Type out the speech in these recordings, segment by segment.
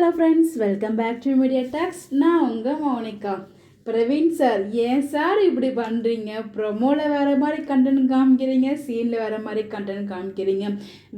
Hello friends, welcome back to media talks. நான் உங்கள் Mounika. Praveen sir, ஏன் சார் இப்படி பண்ணுறீங்க? ப்ரொமோவில் வேறு மாதிரி கண்டென்ட் காமிக்கிறீங்க, சீனில் வேறு மாதிரி கண்டென்ட் காமிக்கிறீங்க.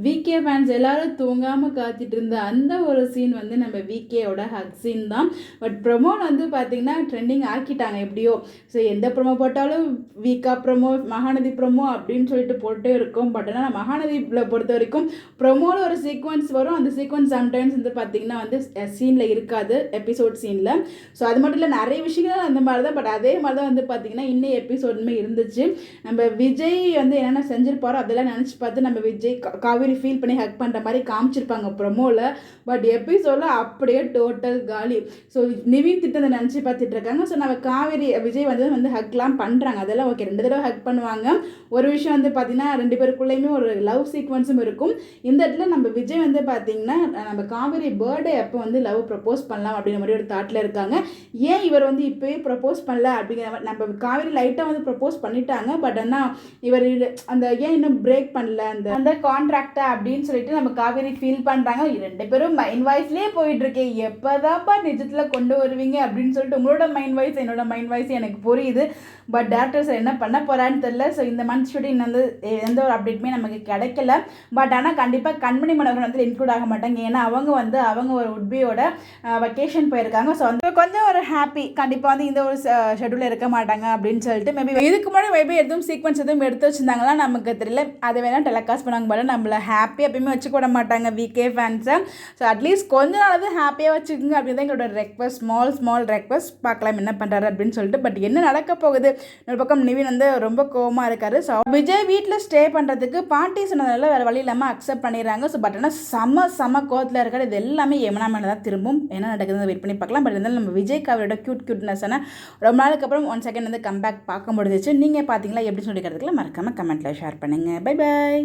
விகே ஃபேன்ஸ் எல்லோரும் தூங்காமல் காத்துட்டு இருந்த அந்த ஒரு சீன் வந்து நம்ம விகேயோட ஹக் சீன் தான். பட் ப்ரொமோவில் வந்து பார்த்திங்கன்னா ட்ரெண்டிங் ஆக்கிட்டாங்க எப்படியோ. ஸோ எந்த ப்ரொமோ போட்டாலும் வீக்கா ப்ரொமோ, மகாநதி ப்ரொமோ அப்படின்னு சொல்லிட்டு போட்டே இருக்கும். பட் ஆனால் மகாநதியில் பொறுத்த வரைக்கும் ப்ரொமோவில் ஒரு சீக்வன்ஸ் வரும். அந்த சீக்வன்ஸ் சம்டைம்ஸ் வந்து பார்த்திங்கன்னா வந்து சீனில் இருக்காது, எபிசோட் சீனில். ஸோ அது மட்டும் இல்லை, நிறைய விஷயங்கள் அந்த மாதிரி தான். பட் அதே மாதிரி தான் வந்து பார்த்திங்கன்னா இன்னும் எபிசோடுமே இருந்துச்சு. நம்ம விஜய் வந்து என்னென்ன செஞ்சுருப்பாரோ அதெல்லாம் நினச்சி பார்த்து நம்ம விஜய் காவேரி ஃபீல் பண்ணி ஹக் பண்ணுற மாதிரி காமிச்சிருப்பாங்க ப்ரொமோவில். பட் எபிசோடில் அப்படியே டோட்டல் காலி. ஸோ நிவின் திட்டத்தை நினச்சி பார்த்துட்டு இருக்காங்க. ஸோ நம்ம காவேரி விஜய் வந்து ஹக்லாம் பண்ணுறாங்க, அதெல்லாம் ஓகே, 2 தடவை ஹக் பண்ணுவாங்க. ஒரு விஷயம் வந்து பார்த்திங்கன்னா 2 பேருக்குள்ளேயுமே ஒரு லவ் சீக்வன்ஸும் இருக்கும். இந்த இடத்துல நம்ம விஜய் வந்து பார்த்திங்கன்னா நம்ம காவேரி பர்த்டே அப்போ வந்து லவ் ப்ரப்போஸ் பண்ணலாம் அப்படிங்கிற மாதிரி ஒரு தாட்டில் இருக்காங்க. ஏன் இவர் வந்து இப்போயே ப்ரப்போஸ் பண்ணல அப்படிங்கிற நம்ம காவேரி லைட்டாக வந்து ப்ரப்போஸ் பண்ணிட்டாங்க. பட் ஆனால் இவர் அந்த ஏன் இன்னும் பிரேக் பண்ணல அந்த கான்ட்ராக்டை அப்படின்னு சொல்லிட்டு நம்ம காவேரி ஃபீல் பண்ணுறாங்க. 2 பேரும் மைண்ட் வாய்ஸ்லேயே போயிட்டு இருக்கேன், எப்போதான்ப்பா நிஜத்தில் கொண்டு வருவீங்க அப்படின்னு சொல்லிட்டு உங்களோட மைண்ட் வாய்ஸ் என்னோட மைண்ட் வாய்ஸ் எனக்கு புரியுது. பட் டேரக்டர்ஸ் என்ன பண்ண போகிறான்னு தெரியல. ஸோ இந்த மந்த் ஷூட்டிங் வந்து எந்த ஒரு அப்டேட்டுமே நமக்கு கிடைக்கல. பட் ஆனால் கண்டிப்பாக கண்மணி மனோகரன் வந்து இன்க்ளூட் ஆக மாட்டாங்க. ஏன்னா அவங்க ஒரு உட்பியோட வெக்கேஷன் போயிருக்காங்க. ஸோ வந்து கொஞ்சம் ஒரு ஹாப்பி, கண்டிப்பாக வந்து இந்த ஒரு ஷெட்யூலில் இருக்க மாட்டாங்க அப்படின்னு சொல்லிட்டு மேபி இதுக்கு முன்னாடி மேபி எதுவும் சீக்வன்ஸ் எதுவும் எடுத்து வச்சுருந்தாங்களா நமக்கு தெரியல. அதை வேணால் டெலிகாஸ்ட் பண்ணாங்க. பட் நம்மளை ஹாப்பியாக எப்பயுமே வச்சுக்கூட மாட்டாங்க விகே ஃபேன்ஸை. ஸோ அட்லீஸ்ட் கொஞ்ச நாளாவது ஹாப்பியாக வச்சுக்கோங்க அப்படின்னு தான் எங்களோட ரெக்வஸ்ட், ஸ்மால் ரெக்வஸ்ட். பார்க்கலாம் என்ன பண்ணுறாரு அப்படின்னு சொல்லிட்டு. பட் என்ன நடக்க போகுது? ஒரு பக்கம் நிவின் வந்து ரொம்ப கோவமாக இருக்காரு. ஸோ விஜய் வீட்டில் ஸ்டே பண்ணுறதுக்கு பாட்டி சொன்னதால வேறு வழி இல்லாமல் அக்செப்ட் பண்ணிடுறாங்க. ஸோ பட் ஆனால் செம கோவத்தில் இருக்காரு. இது எல்லாமே யமுனா மேலே தான் திரும்பும். என்ன நடக்குதுன்னு வெயிட் பண்ணி பார்க்கலாம். பட் இருந்தாலும் நம்ம விஜய் காவரோட க்யூட்னஸ்ஸான ரொம்ப நாளுக்கு அப்புறம் 1 செகண்ட் வந்து கம்பேக் பார்க்க முடிஞ்சிச்சு. நீங்கள் பார்த்தீங்களா எப்படி சொல்லிக்கிறதுக்குலாம் மறக்காமல் கமெண்ட்டில் ஷேர் பண்ணுங்கள். Bye bye.